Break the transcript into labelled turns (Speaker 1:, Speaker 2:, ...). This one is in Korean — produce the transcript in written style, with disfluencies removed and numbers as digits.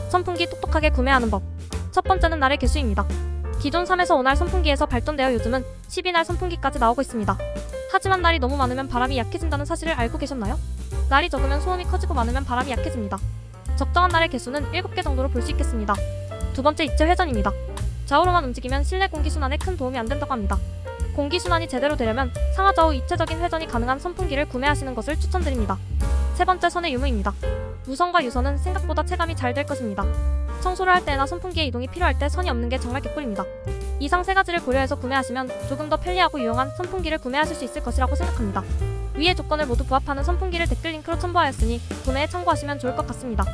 Speaker 1: 선풍기 똑똑하게 구매하는 법. 첫 번째는 날의 개수입니다. 기존 3에서 5날 선풍기에서 발전되어 요즘은 12날 선풍기까지 나오고 있습니다. 하지만 날이 너무 많으면 바람이 약해진다는 사실을 알고 계셨나요? 날이 적으면 소음이 커지고 많으면 바람이 약해집니다. 적정한 날의 개수는 7개 정도로 볼 수 있겠습니다. 두 번째, 입체 회전입니다. 좌우로만 움직이면 실내 공기순환에 큰 도움이 안 된다고 합니다. 공기순환이 제대로 되려면 상하좌우 입체적인 회전이 가능한 선풍기를 구매하시는 것을 추천드립니다. 세 번째, 선의 유무입니다. 무선과 유선은 생각보다 체감이 잘 될 것입니다. 청소를 할 때나 선풍기의 이동이 필요할 때 선이 없는 게 정말 개꿀입니다. 이상 세 가지를 고려해서 구매하시면 조금 더 편리하고 유용한 선풍기를 구매하실 수 있을 것이라고 생각합니다. 위의 조건을 모두 부합하는 선풍기를 댓글 링크로 첨부하였으니 구매에 참고하시면 좋을 것 같습니다.